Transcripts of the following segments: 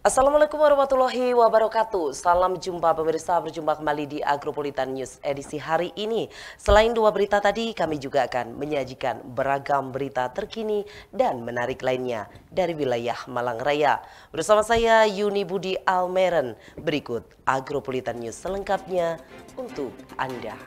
Assalamualaikum warahmatullahi wabarakatuh. Salam jumpa pemirsa, berjumpa kembali di Agropolitan News edisi hari ini. Selain dua berita tadi, kami juga akan menyajikan beragam berita terkini dan menarik lainnya dari wilayah Malang Raya. Bersama saya Yuni Budi Almeren. Berikut Agropolitan News selengkapnya untuk Anda.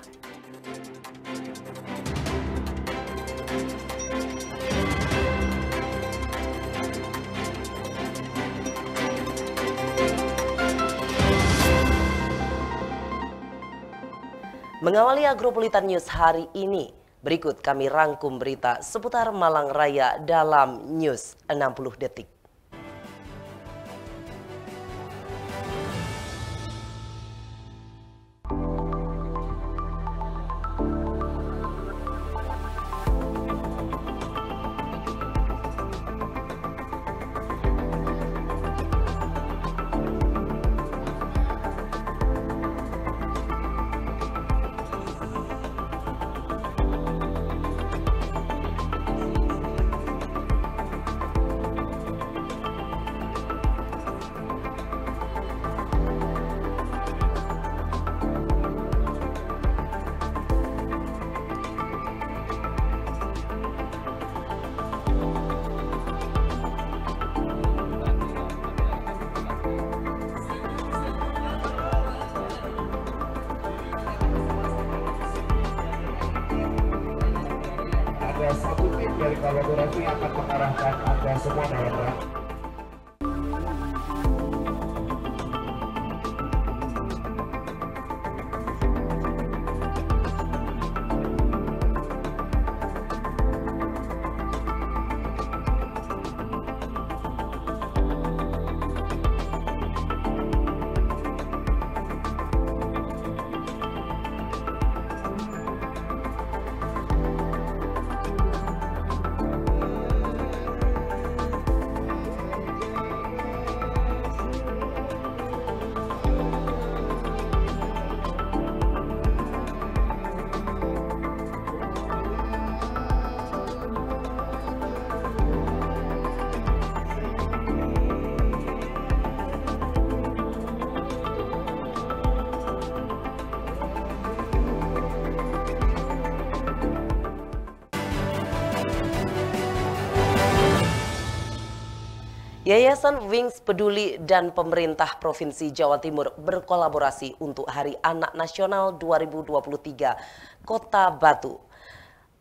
Mengawali Agropolitan News hari ini, berikut kami rangkum berita seputar Malang Raya dalam News 60 Detik. Ada satu tim dari kolaborasi yang akan mengarahkan Anda semua dalam Yayasan Wings Peduli dan pemerintah Provinsi Jawa Timur berkolaborasi untuk Hari Anak Nasional 2023 Kota Batu.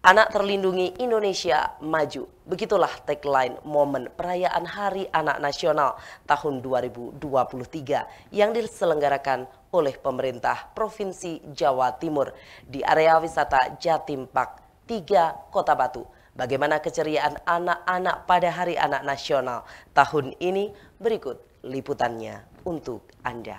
Anak terlindungi, Indonesia maju. Begitulah tagline momen perayaan Hari Anak Nasional tahun 2023 yang diselenggarakan oleh pemerintah Provinsi Jawa Timur di area wisata Jatim Park 3 Kota Batu. Bagaimana keceriaan anak-anak pada Hari Anak Nasional tahun ini? Berikut liputannya untuk Anda.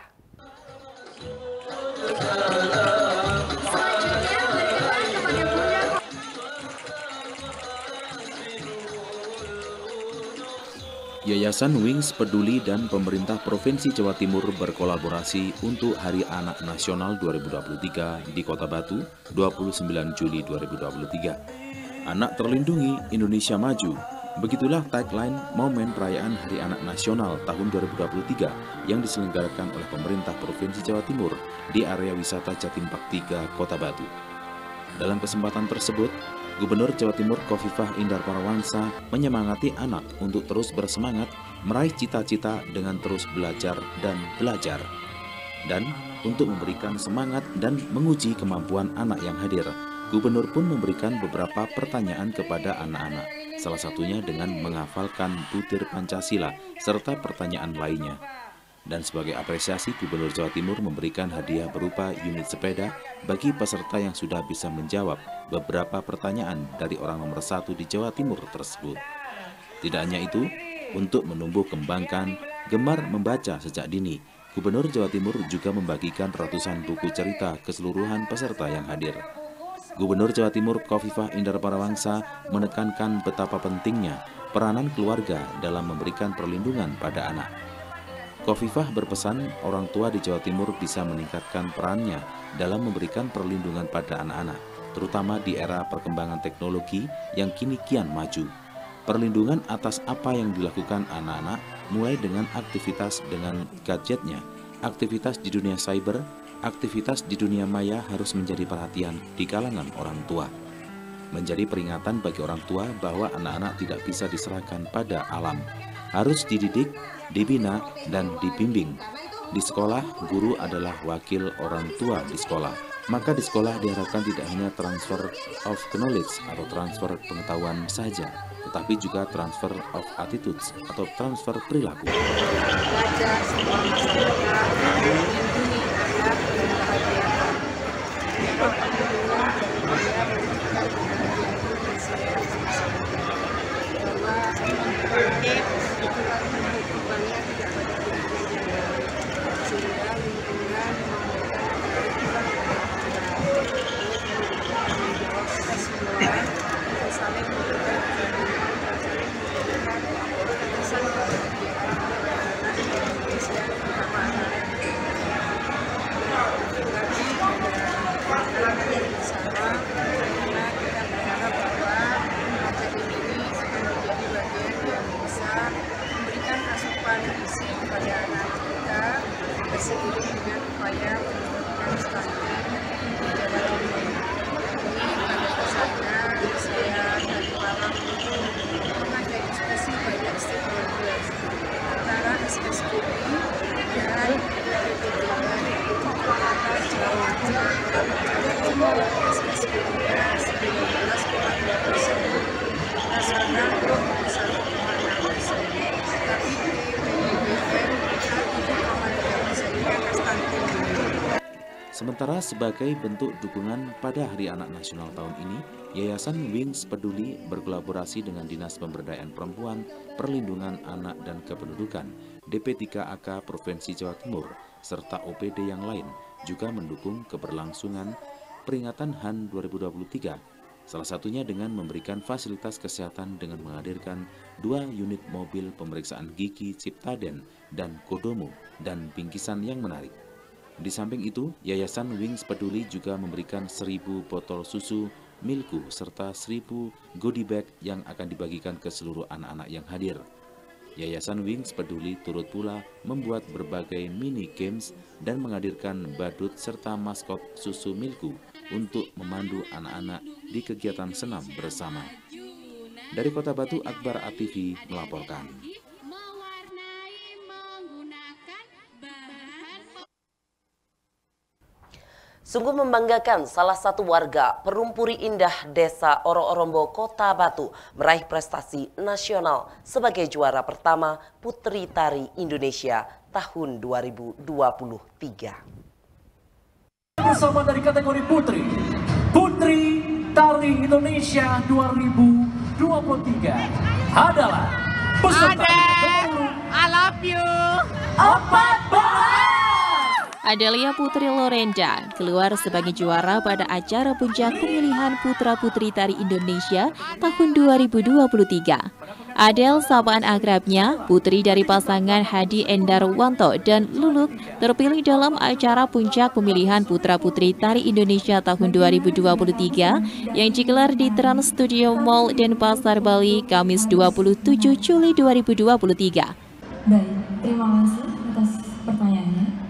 Yayasan Wings Peduli dan pemerintah Provinsi Jawa Timur berkolaborasi untuk Hari Anak Nasional 2023 di Kota Batu 29 Juli 2023. Anak terlindungi, Indonesia maju. Begitulah tagline momen perayaan Hari Anak Nasional tahun 2023 yang diselenggarakan oleh pemerintah Provinsi Jawa Timur di area wisata Jatim Park 3 Kota Batu. Dalam kesempatan tersebut, Gubernur Jawa Timur Khofifah Indar Parawansa menyemangati anak untuk terus bersemangat meraih cita-cita dengan terus belajar dan belajar. Dan untuk memberikan semangat dan menguji kemampuan anak yang hadir, Gubernur pun memberikan beberapa pertanyaan kepada anak-anak, salah satunya dengan menghafalkan butir Pancasila serta pertanyaan lainnya. Dan sebagai apresiasi, Gubernur Jawa Timur memberikan hadiah berupa unit sepeda bagi peserta yang sudah bisa menjawab beberapa pertanyaan dari orang nomor 1 di Jawa Timur tersebut. Tidak hanya itu, untuk menumbuh kembangkan gemar membaca sejak dini, Gubernur Jawa Timur juga membagikan ratusan buku cerita ke seluruhan peserta yang hadir. Gubernur Jawa Timur Khofifah Indar Parawansa menekankan betapa pentingnya peranan keluarga dalam memberikan perlindungan pada anak. Khofifah berpesan orang tua di Jawa Timur bisa meningkatkan perannya dalam memberikan perlindungan pada anak-anak, terutama di era perkembangan teknologi yang kini kian maju. Perlindungan atas apa yang dilakukan anak-anak mulai dengan aktivitas dengan gadgetnya, aktivitas di dunia cyber, aktivitas di dunia maya harus menjadi perhatian di kalangan orang tua. Menjadi peringatan bagi orang tua bahwa anak-anak tidak bisa diserahkan pada alam, harus dididik, dibina, dan dibimbing. Di sekolah, guru adalah wakil orang tua di sekolah. Maka di sekolah diharapkan tidak hanya transfer of knowledge atau transfer pengetahuan saja, tetapi juga transfer of attitudes atau transfer perilaku. Belajar semua masyarakat melindungi anak dan bahagiakan. Alhamdulillah dari dia berbicara kebahagiaan itu saya sama-sama bahwa itulah kehidupannya tidak pada dirinya sehingga lingkungan memberikan kehidupan menjawab kita semua untuk saling memberikan dan saling memberikan kesan kebahagiaan anak Indonesia terutama anak lagi ada yang bersama karena kita berharap bahwa akademi ini akan menjadi bagian yang bisa memberikan asupan gizi kepada anak kita berseiring dengan upaya menurunkan stunting di Jawa Timur. Ini pada dasarnya saya tadi malam itu mengajak diskusi banyak stakeholders antara SSGI dan BPPT-nya itu ternyata jauh. Jawa Timur SSGI-nya 19,2%, nasional 21,6%, tapi PYBM kita 7,3% ini angka stunting. Sementara sebagai bentuk dukungan pada Hari Anak Nasional tahun ini, Yayasan Wings Peduli berkolaborasi dengan Dinas Pemberdayaan Perempuan, Perlindungan Anak dan Kependudukan, DP3AK Provinsi Jawa Timur, serta OPD yang lain juga mendukung keberlangsungan peringatan HAN 2023. Salah satunya dengan memberikan fasilitas kesehatan dengan menghadirkan 2 unit mobil pemeriksaan gigi Ciptaden dan Kodomo dan bingkisan yang menarik. Di samping itu, Yayasan Wings Peduli juga memberikan 1.000 botol susu Milku serta 1.000 goodie bag yang akan dibagikan ke seluruh anak-anak yang hadir. Yayasan Wings Peduli turut pula membuat berbagai mini games dan menghadirkan badut serta maskot susu Milku untuk memandu anak-anak di kegiatan senam bersama. Dari Kota Batu, Akbar ATV melaporkan. Sungguh membanggakan salah satu warga Perumpuri Indah Desa Oro-Orombo, Kota Batu meraih prestasi nasional sebagai juara pertama Putri Tari Indonesia tahun 2023. Bersama dari kategori Putri Tari Indonesia 2023 adalah peserta I love you. 14. Adelia Putri Lorenda keluar sebagai juara pada acara puncak pemilihan Putra-Putri Tari Indonesia tahun 2023. Adel, sapaan akrabnya, putri dari pasangan Hadi Endarwanto dan Luluk, terpilih dalam acara puncak pemilihan Putra-Putri Tari Indonesia tahun 2023 yang digelar di Trans Studio Mall Denpasar, Bali, Kamis 27 Juli 2023. Baik, terima kasih atas pertanyaannya.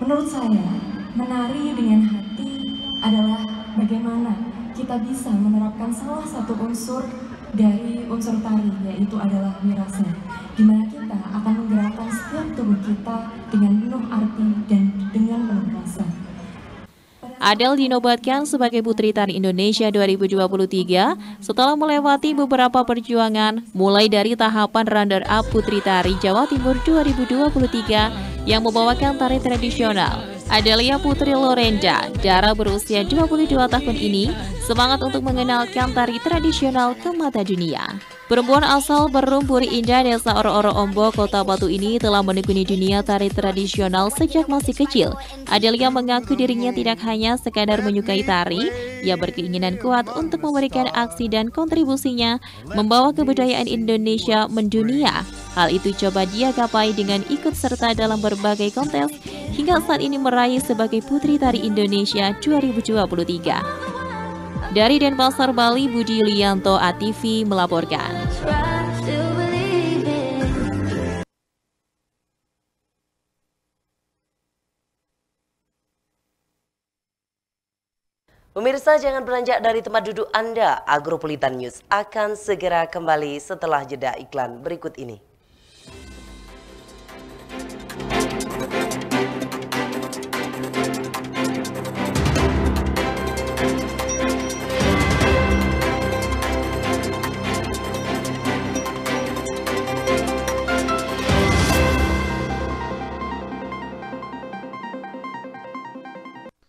Menurut saya, menari dengan hati adalah bagaimana kita bisa menerapkan salah satu unsur dari unsur tari, yaitu adalah wirasa, di mana kita akan menggerakkan setiap tubuh kita dengan penuh arti dan dengan penuh rasa. Adel dinobatkan sebagai Putri Tari Indonesia 2023 setelah melewati beberapa perjuangan, mulai dari tahapan runner-up Putri Tari Jawa Timur 2023 yang membawakan tari tradisional. Adelia Putri Lorenda, Dara berusia 22 tahun ini, semangat untuk mengenalkan tari tradisional ke mata dunia. Perempuan asal Perumpuri Indah Desa Oro-Orombo, Kota Batu ini telah menekuni dunia tari tradisional sejak masih kecil. Adelia mengaku dirinya tidak hanya sekadar menyukai tari, ia berkeinginan kuat untuk memberikan aksi dan kontribusinya membawa kebudayaan Indonesia mendunia. Hal itu coba dia gapai dengan ikut serta dalam berbagai kontes hingga saat ini meraih sebagai Putri Tari Indonesia 2023. Dari Denpasar, Bali, Budi Yulianto, ATV melaporkan. Pemirsa, jangan beranjak dari tempat duduk Anda. Agropolitan News akan segera kembali setelah jeda iklan berikut ini.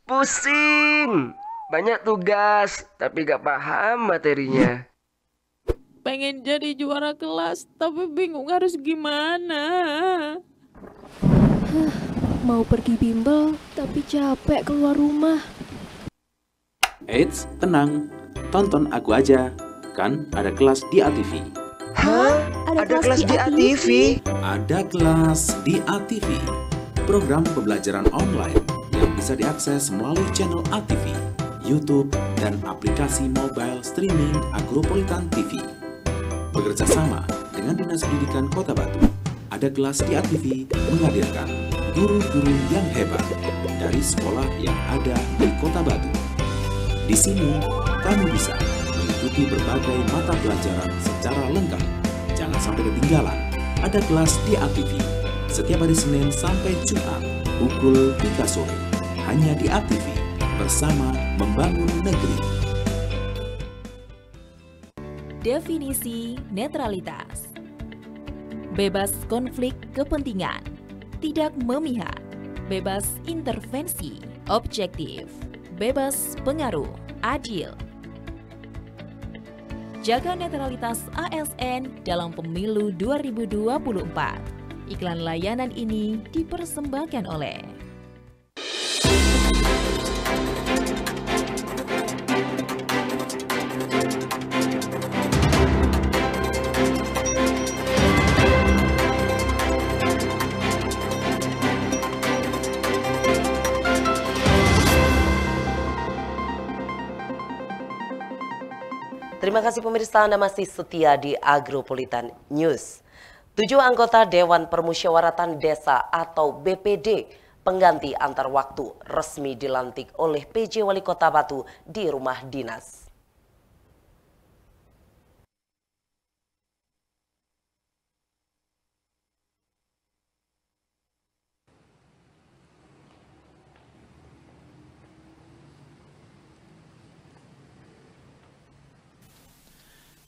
Pusing, banyak tugas, tapi gak paham materinya. Pengen jadi juara kelas, tapi bingung harus gimana. Mau pergi bimbel, tapi capek keluar rumah. Eits, tenang. Tonton aku aja. Kan ada kelas di ATV. Hah? Ada kelas di ATV? Ada kelas di ATV. Program pembelajaran online yang bisa diakses melalui channel ATV, YouTube, dan aplikasi mobile streaming Agropolitan TV. Bekerja sama dengan Dinas Pendidikan Kota Batu, ada kelas di ATV menghadirkan guru-guru yang hebat dari sekolah yang ada di Kota Batu. Di sini, kamu bisa mengikuti berbagai mata pelajaran secara lengkap. Jangan sampai ketinggalan, ada kelas di ATV setiap hari Senin sampai Jumat pukul 3 sore. Hanya di ATV, bersama membangun negeri. Definisi netralitas. Bebas konflik kepentingan, tidak memihak, bebas intervensi, objektif, bebas pengaruh, adil. Jaga netralitas ASN dalam pemilu 2024. Iklan layanan ini dipersembahkan oleh Terima kasih pemirsa, Anda masih setia di Agropolitan News. 7 anggota Dewan Permusyawaratan Desa atau BPD pengganti antar waktu resmi dilantik oleh PJ Wali Kota Batu di rumah dinas.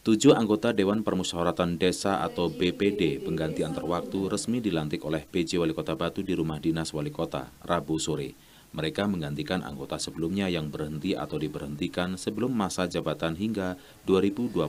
Tujuh anggota Dewan Permusyawaratan Desa atau BPD pengganti antar waktu resmi dilantik oleh PJ Wali Kota Batu di rumah dinas Wali Kota, Rabu sore. Mereka menggantikan anggota sebelumnya yang berhenti atau diberhentikan sebelum masa jabatan hingga 2025.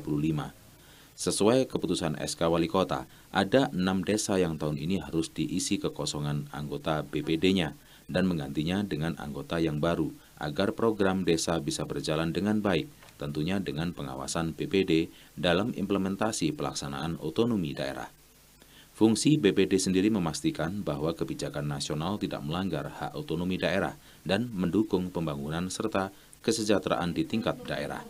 Sesuai keputusan SK Wali Kota, ada 6 desa yang tahun ini harus diisi kekosongan anggota BPD-nya dan menggantinya dengan anggota yang baru agar program desa bisa berjalan dengan baik. Tentunya dengan pengawasan BPD dalam implementasi pelaksanaan otonomi daerah. Fungsi BPD sendiri memastikan bahwa kebijakan nasional tidak melanggar hak otonomi daerah dan mendukung pembangunan serta kesejahteraan di tingkat daerah.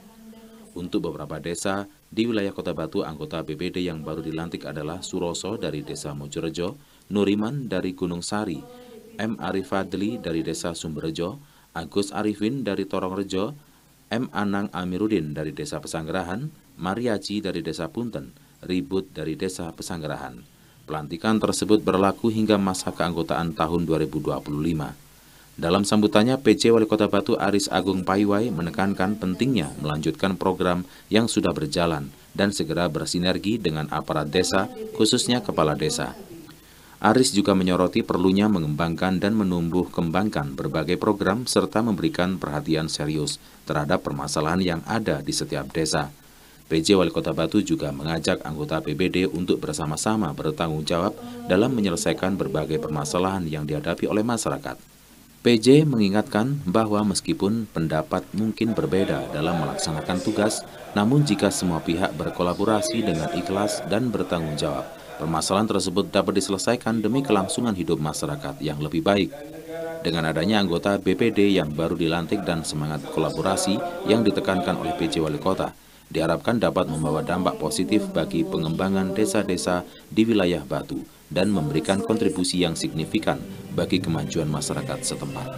Untuk beberapa desa di wilayah Kota Batu, anggota BPD yang baru dilantik adalah Suroso dari Desa Mojorejo, Nuriman dari Gunung Sari, M. Arif Fadli dari Desa Sumberjo, Agus Arifin dari Torongrejo, M. Anang Amiruddin dari Desa Pesanggerahan, Mariaji dari Desa Punten, Ribut dari Desa Pesanggerahan. Pelantikan tersebut berlaku hingga masa keanggotaan tahun 2025. Dalam sambutannya, PJ Wali Kota Batu Aris Agung Paiwai menekankan pentingnya melanjutkan program yang sudah berjalan dan segera bersinergi dengan aparat desa, khususnya kepala desa. Aris juga menyoroti perlunya mengembangkan dan menumbuh kembangkan berbagai program serta memberikan perhatian serius terhadap permasalahan yang ada di setiap desa. PJ Wali Kota Batu juga mengajak anggota BPD untuk bersama-sama bertanggung jawab dalam menyelesaikan berbagai permasalahan yang dihadapi oleh masyarakat. PJ mengingatkan bahwa meskipun pendapat mungkin berbeda dalam melaksanakan tugas, namun jika semua pihak berkolaborasi dengan ikhlas dan bertanggung jawab, permasalahan tersebut dapat diselesaikan demi kelangsungan hidup masyarakat yang lebih baik. Dengan adanya anggota BPD yang baru dilantik dan semangat kolaborasi yang ditekankan oleh PJ Wali Kota, diharapkan dapat membawa dampak positif bagi pengembangan desa-desa di wilayah Batu dan memberikan kontribusi yang signifikan bagi kemajuan masyarakat setempat.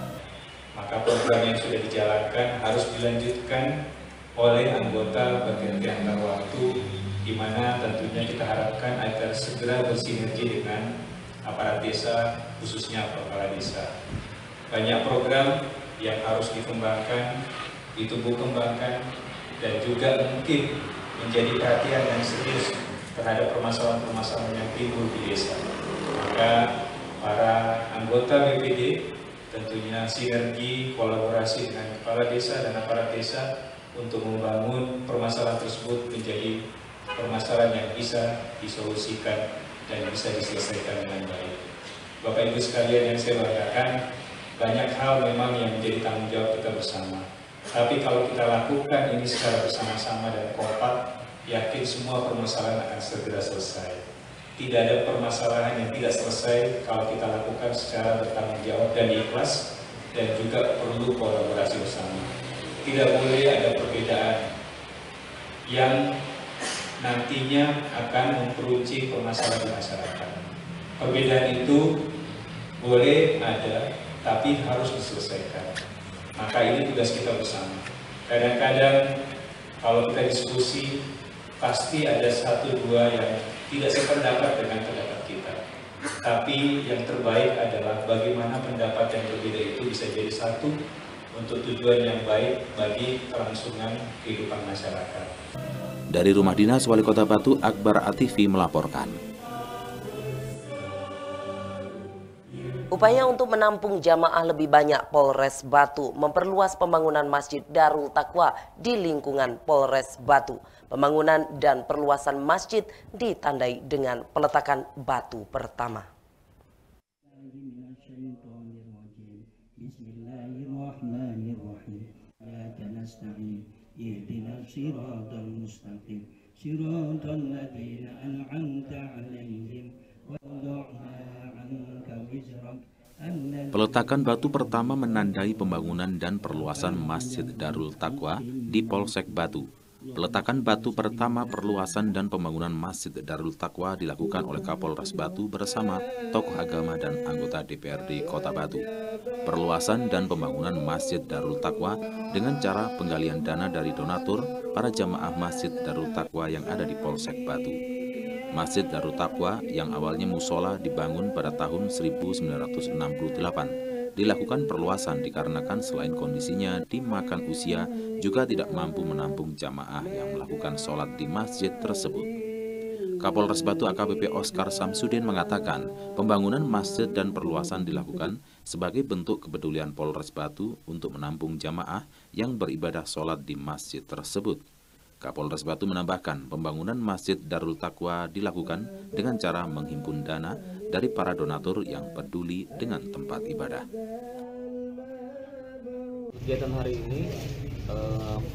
maka program yang sudah dijalankan harus dilanjutkan oleh anggota berganti antar waktu, di mana tentunya kita harapkan agar segera bersinergi dengan aparat desa, khususnya kepala desa. Banyak program yang harus dikembangkan, ditumbuh kembangkan, dan juga mungkin menjadi perhatian yang serius terhadap permasalahan-permasalahan yang timbul di desa. Maka para anggota BPD tentunya sinergi, kolaborasi dengan kepala desa dan aparat desa untuk membangun permasalahan tersebut menjadi permasalahan yang bisa disolusikan dan bisa diselesaikan dengan baik. Bapak Ibu sekalian yang saya banggakan, banyak hal memang yang menjadi tanggung jawab kita bersama. Tapi kalau kita lakukan ini secara bersama-sama dan kompak, yakin semua permasalahan akan segera selesai. Tidak ada permasalahan yang tidak selesai kalau kita lakukan secara bertanggung jawab dan ikhlas, dan juga perlu kolaborasi bersama. Tidak boleh ada perbedaan yang nantinya akan memperuncing permasalahan di masyarakat. Perbedaan itu boleh ada, tapi harus diselesaikan. Maka ini tugas kita bersama. Kadang-kadang kalau kita diskusi, pasti ada satu dua yang tidak sependapat dengan pendapat kita. Tapi yang terbaik adalah bagaimana pendapat yang berbeda itu bisa jadi satu untuk tujuan yang baik bagi kelangsungan kehidupan masyarakat. Dari Rumah Dinas Wali Kota Batu, Akbar Atifi melaporkan. Upaya untuk menampung jamaah lebih banyak, Polres Batu memperluas pembangunan Masjid Darul Taqwa di lingkungan Polres Batu. Pembangunan dan perluasan masjid ditandai dengan peletakan batu pertama. Peletakan batu pertama menandai pembangunan dan perluasan Masjid Darul Taqwa di Polsek Batu. Peletakan batu pertama perluasan dan pembangunan Masjid Darul Taqwa dilakukan oleh Kapolres Batu bersama tokoh agama dan anggota DPRD Kota Batu. Perluasan dan pembangunan Masjid Darul Taqwa dengan cara penggalian dana dari donatur para jamaah Masjid Darul Taqwa yang ada di Polsek Batu. Masjid Darul Taqwa yang awalnya musola dibangun pada tahun 1968. Dilakukan perluasan dikarenakan selain kondisinya dimakan usia, juga tidak mampu menampung jamaah yang melakukan sholat di masjid tersebut. Kapolres Batu AKBP Oscar Samsudin mengatakan pembangunan masjid dan perluasan dilakukan sebagai bentuk kepedulian Polres Batu untuk menampung jamaah yang beribadah sholat di masjid tersebut. Kapolres Batu menambahkan pembangunan Masjid Darul Taqwa dilakukan dengan cara menghimpun dana dari para donatur yang peduli dengan tempat ibadah. Kegiatan hari ini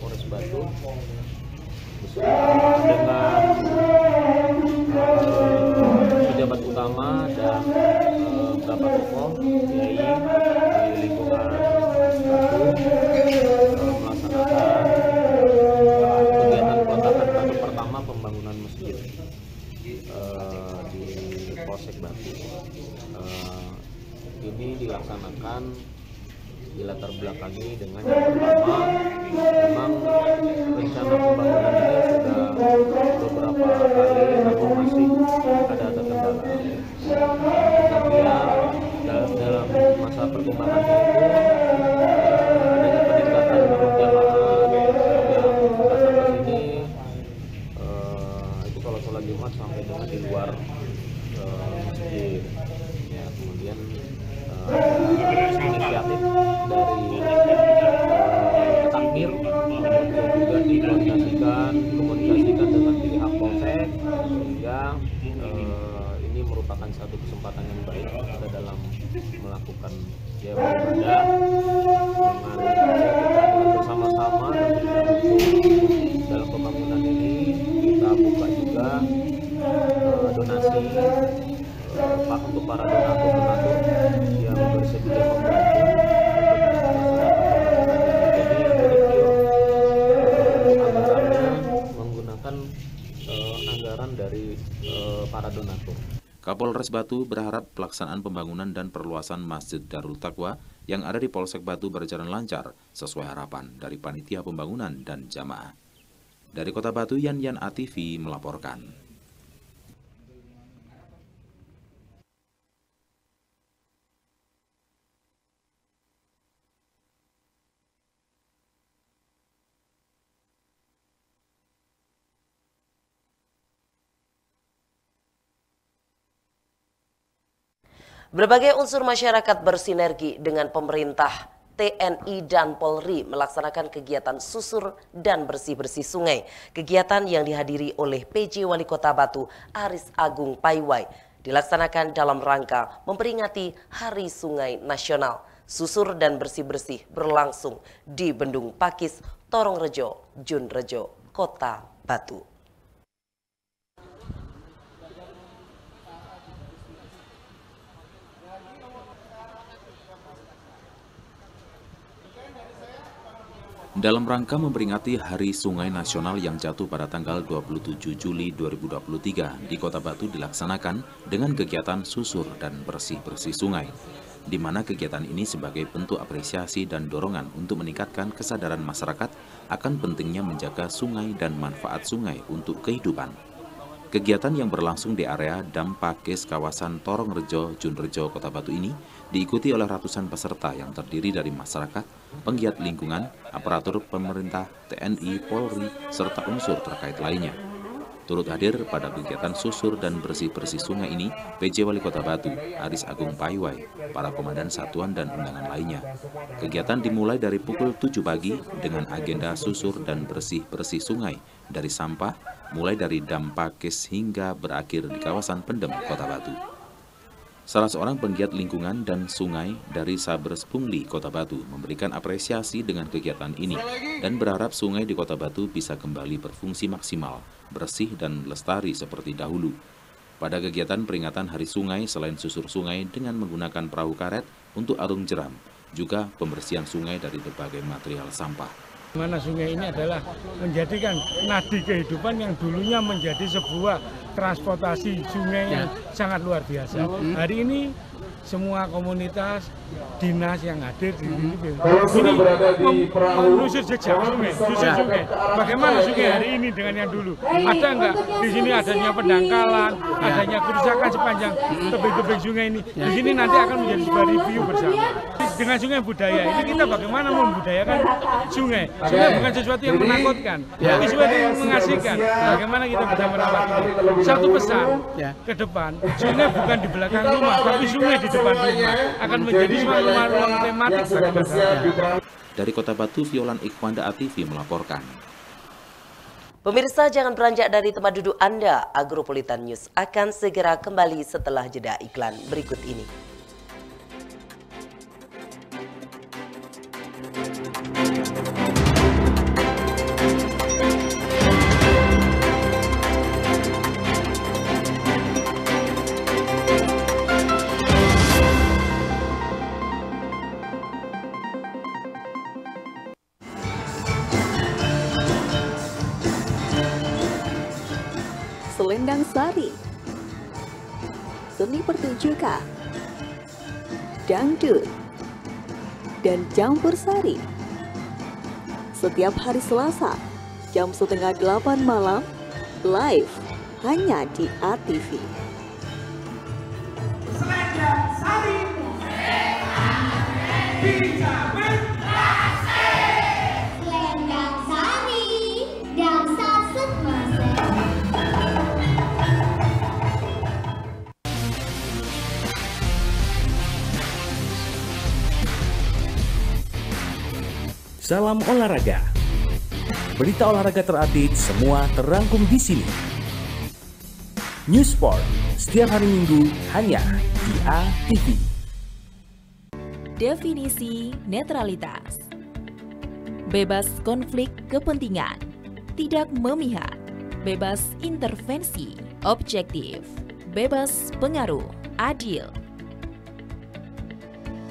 Polres Batu dengan pejabat utama dan beberapa tokoh kiai di lingkungan Batu melaksanakan kegiatan peletakan batu pertama pembangunan masjid di Polsek Batu. Ini dilaksanakan dilatar belakangi dengan yang pertama, memang rencana pembangunan ini sudah beberapa kali, namun masih ada terkendala. Kemudian dalam masa perkembangannya itu adanya peningkatan jumlah jamaah yang datang ke sini itu kalau sholat Jumat sampai dengan di luar masjid. Ya, kemudian inisiatif dari takmir juga dikomunikasikan dengan pihak polsek, sehingga ini merupakan satu kesempatan yang baik kita dalam melakukan beribadah dengan bersama-sama dalam pembangunan ini. Kita buka juga donasi untuk para donatur yang bersedia membantu anggarannya menggunakan anggaran dari para donatur. Kapolres Batu berharap pelaksanaan pembangunan dan perluasan Masjid Darul Taqwa yang ada di Polsek Batu berjalan lancar sesuai harapan dari panitia pembangunan dan jamaah. Dari Kota Batu, Yan ATV melaporkan. Berbagai unsur masyarakat bersinergi dengan pemerintah, TNI dan Polri melaksanakan kegiatan susur dan bersih-bersih sungai. Kegiatan yang dihadiri oleh PJ Wali Kota Batu, Aris Agung Paiwai, dilaksanakan dalam rangka memperingati Hari Sungai Nasional. Susur dan bersih-bersih berlangsung di Bendung Pakis, Torongrejo, Junrejo, Kota Batu. Dalam rangka memperingati Hari Sungai Nasional yang jatuh pada tanggal 27 Juli 2023 di Kota Batu dilaksanakan dengan kegiatan susur dan bersih-bersih sungai, di mana kegiatan ini sebagai bentuk apresiasi dan dorongan untuk meningkatkan kesadaran masyarakat akan pentingnya menjaga sungai dan manfaat sungai untuk kehidupan. Kegiatan yang berlangsung di area Dam Pakis kawasan Torongrejo, Junrejo, Kota Batu ini diikuti oleh ratusan peserta yang terdiri dari masyarakat, penggiat lingkungan, aparatur pemerintah, TNI, Polri, serta unsur terkait lainnya. Turut hadir pada kegiatan susur dan bersih-bersih sungai ini, PJ Wali Kota Batu, Aris Agung Paiwai, para komandan satuan dan undangan lainnya. Kegiatan dimulai dari pukul 7 pagi dengan agenda susur dan bersih-bersih sungai dari sampah, mulai dari Dam Pakis hingga berakhir di kawasan Pendem, Kota Batu. Salah seorang penggiat lingkungan dan sungai dari Sabres Pungli, Kota Batu, memberikan apresiasi dengan kegiatan ini dan berharap sungai di Kota Batu bisa kembali berfungsi maksimal, bersih dan lestari seperti dahulu. Pada kegiatan peringatan Hari Sungai, selain susur sungai dengan menggunakan perahu karet untuk arung jeram, juga pembersihan sungai dari berbagai material sampah. Mana sungai ini adalah menjadikan nadi kehidupan yang dulunya menjadi sebuah transportasi sungai yang sangat luar biasa. Hari ini semua komunitas, dinas yang hadir di sini ini menelusur jejak sungai, Bagaimana sungai hari ini dengan yang dulu? Ada nggak di sini adanya pendangkalan, adanya kerusakan sepanjang tebing-tebing sungai ini? Di sini nanti akan menjadi sebuah review bersama. Dengan sungai budaya ini kita bagaimana membudayakan sungai? Sungai bukan sesuatu yang menakutkan, tapi sesuatu yang mengasihkan. Bagaimana kita bisa merawat ini? Satu pesan ke depan, sungai bukan di belakang rumah, tapi sungai di depan rumah akan menjadi suatu ruang tematik bagi masyarakat. Dari Kota Batu, Violan Ikhwanda ATV melaporkan. Pemirsa, jangan beranjak dari tempat duduk Anda. Agropolitan News akan segera kembali setelah jeda iklan berikut ini. Selendang Sari, seni pertunjukan, dangdut, dan campur sari. Setiap hari Selasa, jam 7:30 malam, live hanya di ATV. Selendang Sari, dijamin Selendang Sari, dansa semasa. Salam olahraga. Berita olahraga terupdate semua terangkum di sini. News Sport setiap hari Minggu hanya di ATV. Definisi netralitas. Bebas konflik kepentingan, tidak memihak, bebas intervensi, objektif, bebas pengaruh, adil.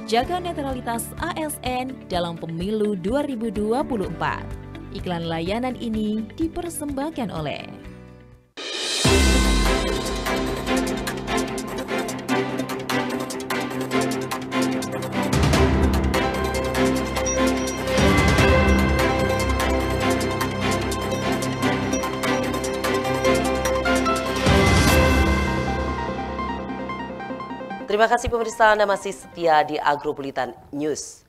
Jaga netralitas ASN dalam pemilu 2024. Iklan layanan ini dipersembahkan oleh Terima kasih pemirsa, Anda masih setia di Agrobuletin News.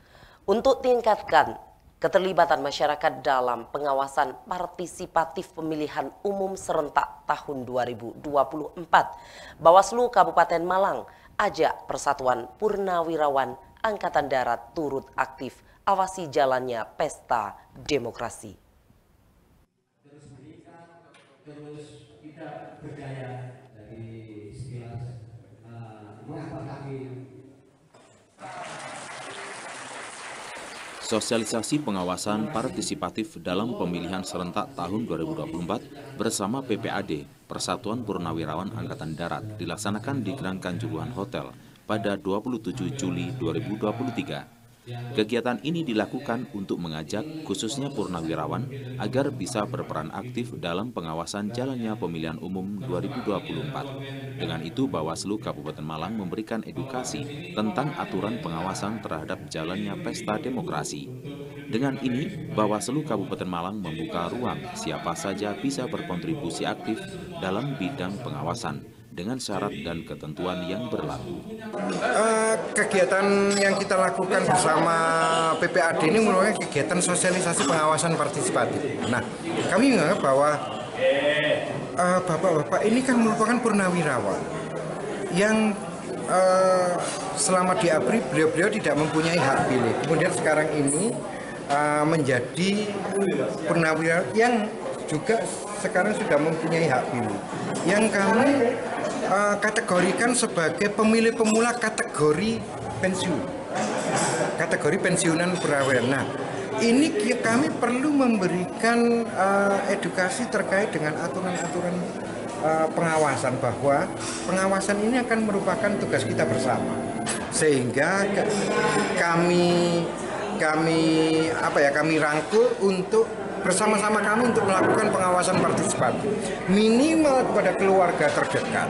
Untuk tingkatkan keterlibatan masyarakat dalam pengawasan partisipatif pemilihan umum serentak tahun 2024, Bawaslu Kabupaten Malang ajak Persatuan Purnawirawan Angkatan Darat turut aktif awasi jalannya pesta demokrasi. Terus kita berdaya dari sekilas mengapa kami Sosialisasi pengawasan partisipatif dalam pemilihan serentak tahun 2024 bersama PPAD, Persatuan Purnawirawan Angkatan Darat, dilaksanakan di Grand Kanjuruhan Hotel pada 27 Juli 2023. Kegiatan ini dilakukan untuk mengajak khususnya purnawirawan agar bisa berperan aktif dalam pengawasan jalannya pemilihan umum 2024. Dengan itu, Bawaslu Kabupaten Malang memberikan edukasi tentang aturan pengawasan terhadap jalannya pesta demokrasi. Dengan ini, Bawaslu Kabupaten Malang membuka ruang siapa saja bisa berkontribusi aktif dalam bidang pengawasan dengan syarat dan ketentuan yang berlaku. Kegiatan yang kita lakukan bersama PPAD ini merupakan kegiatan sosialisasi pengawasan partisipatif. Nah, kami menganggap bahwa bapak-bapak ini kan merupakan purnawirawan yang selama di ABRI beliau tidak mempunyai hak pilih. Kemudian sekarang ini menjadi purnawirawan yang juga sekarang sudah mempunyai hak pilih. Yang kami kategorikan sebagai pemilih pemula kategori pensiun, kategori pensiunan purnawirawan. Nah, ini kami perlu memberikan edukasi terkait dengan aturan-aturan pengawasan, bahwa pengawasan ini akan merupakan tugas kita bersama, sehingga kami rangkul untuk bersama-sama kami untuk melakukan pengawasan partisipatif minimal kepada keluarga terdekat,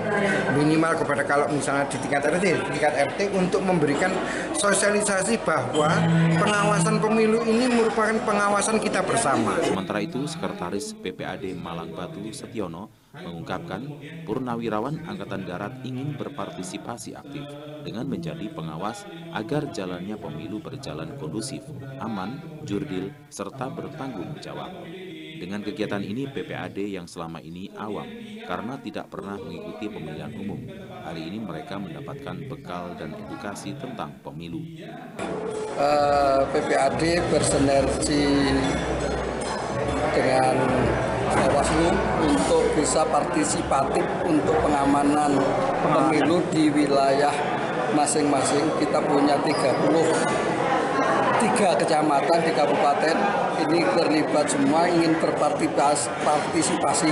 minimal kepada kalau misalnya di tingkat RT untuk memberikan sosialisasi bahwa pengawasan pemilu ini merupakan pengawasan kita bersama. Sementara itu, Sekretaris PPAD Malang Batu Setiono mengungkapkan purnawirawan Angkatan Darat ingin berpartisipasi aktif dengan menjadi pengawas agar jalannya pemilu berjalan kondusif, aman, jurdil, serta bertanggung jawab. Dengan kegiatan ini, PPAD yang selama ini awam karena tidak pernah mengikuti pemilihan umum, hari ini mereka mendapatkan bekal dan edukasi tentang pemilu. PPAD bersinergi dengan Bawaslu untuk bisa partisipatif untuk pengamanan pemilu di wilayah masing-masing. Kita punya 33 kecamatan di kabupaten ini terlibat semua, ingin berpartisipasi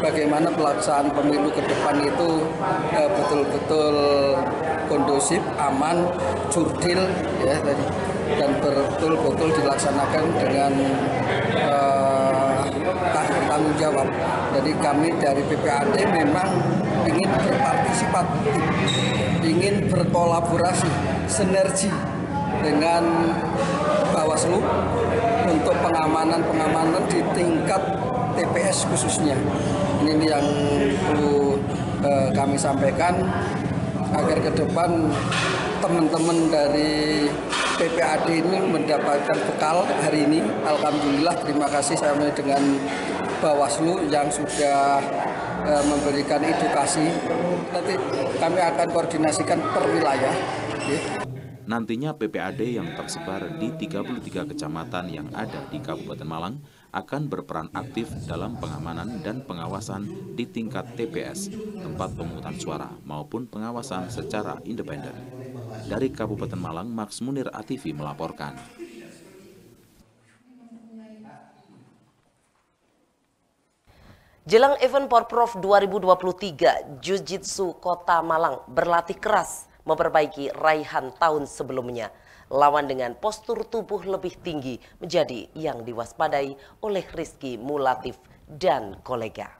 bagaimana pelaksanaan pemilu ke depan itu betul-betul kondusif, aman, jurdil ya tadi, dan betul-betul dilaksanakan dengan tanggung jawab. Jadi kami dari PPAD memang ingin berpartisipatif, ingin berkolaborasi, sinergi dengan Bawaslu untuk pengamanan di tingkat TPS khususnya. Ini yang perlu kami sampaikan agar ke depan teman-teman dari PPAD ini mendapatkan bekal hari ini. Alhamdulillah, terima kasih saya dengan Bawaslu yang sudah memberikan edukasi. Nanti kami akan koordinasikan per wilayah. Nantinya PPAD yang tersebar di 33 kecamatan yang ada di Kabupaten Malang akan berperan aktif dalam pengamanan dan pengawasan di tingkat TPS, tempat pemungutan suara, maupun pengawasan secara independen. Dari Kabupaten Malang, Max Munir ATV melaporkan. Jelang event Porprov 2023, Jiu-Jitsu Kota Malang berlatih keras memperbaiki raihan tahun sebelumnya. Lawan dengan postur tubuh lebih tinggi menjadi yang diwaspadai oleh Rizky Mulatif dan kolega.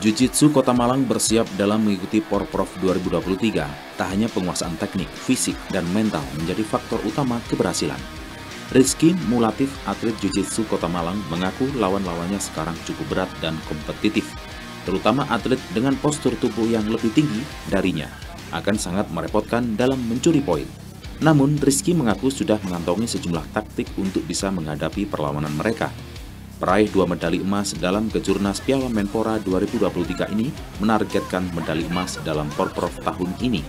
Jiu-Jitsu Kota Malang bersiap dalam mengikuti Porprov 2023. Tak hanya penguasaan teknik, fisik, dan mental menjadi faktor utama keberhasilan. Rizky Mulatif, atlet Jiu-Jitsu Kota Malang, mengaku lawan-lawannya sekarang cukup berat dan kompetitif. Terutama atlet dengan postur tubuh yang lebih tinggi darinya akan sangat merepotkan dalam mencuri poin. Namun, Rizky mengaku sudah mengantongi sejumlah taktik untuk bisa menghadapi perlawanan mereka. Peraih 2 medali emas dalam Kejurnas Piala Menpora 2023 ini menargetkan medali emas dalam Porprov tahun ini.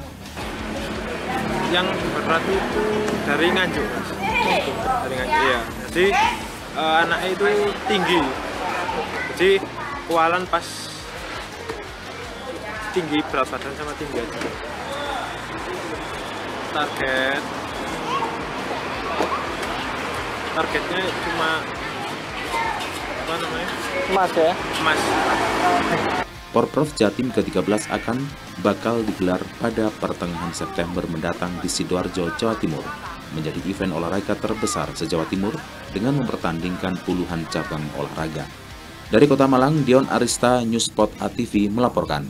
Yang berat itu dari Nganjuk, Mas. Dari Nganjuk, iya. Jadi anaknya itu tinggi. Jadi kualan pas tinggi, berat badan sama tinggi aja. Targetnya cuma emas ya? Emas. Porprov Jatim ke-13 bakal digelar pada pertengahan September mendatang di Sidoarjo, Jawa Timur. Menjadi event olahraga terbesar se-Jawa Timur dengan mempertandingkan puluhan cabang olahraga. Dari Kota Malang, Dion Arista, Newsport ATV melaporkan.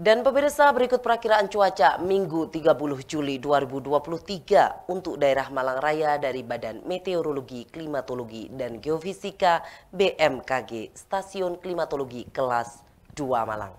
Dan pemirsa, berikut perakiraan cuaca Minggu 30 Juli 2023 untuk daerah Malang Raya dari Badan Meteorologi, Klimatologi, dan Geofisika BMKG Stasiun Klimatologi Kelas 2 Malang.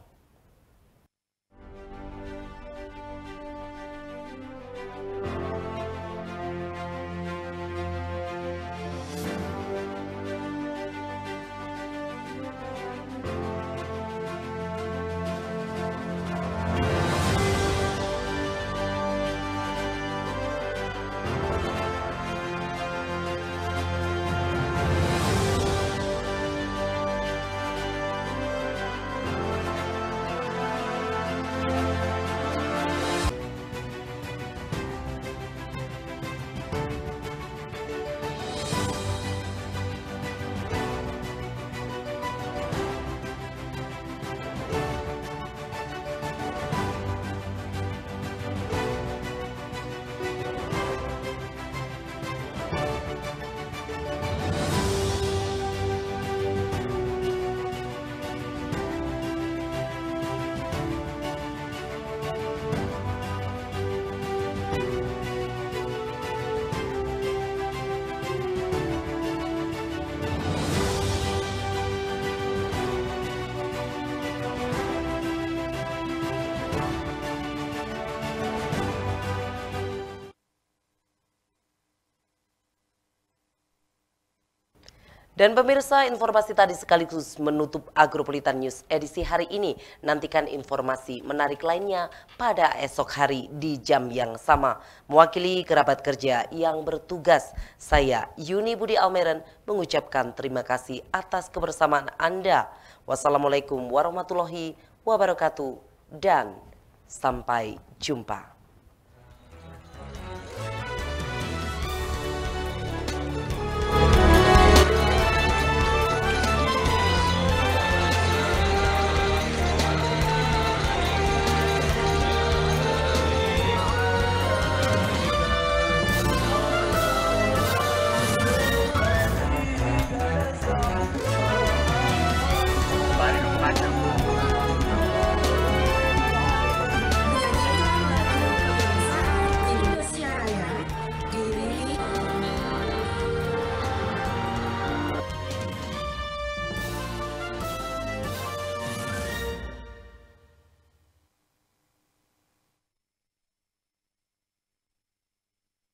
Dan pemirsa, informasi tadi sekaligus menutup Agropolitan News edisi hari ini. Nantikan informasi menarik lainnya pada esok hari di jam yang sama. Mewakili kerabat kerja yang bertugas, saya Yuni Budi Almeren mengucapkan terima kasih atas kebersamaan Anda. Wassalamualaikum warahmatullahi wabarakatuh dan sampai jumpa.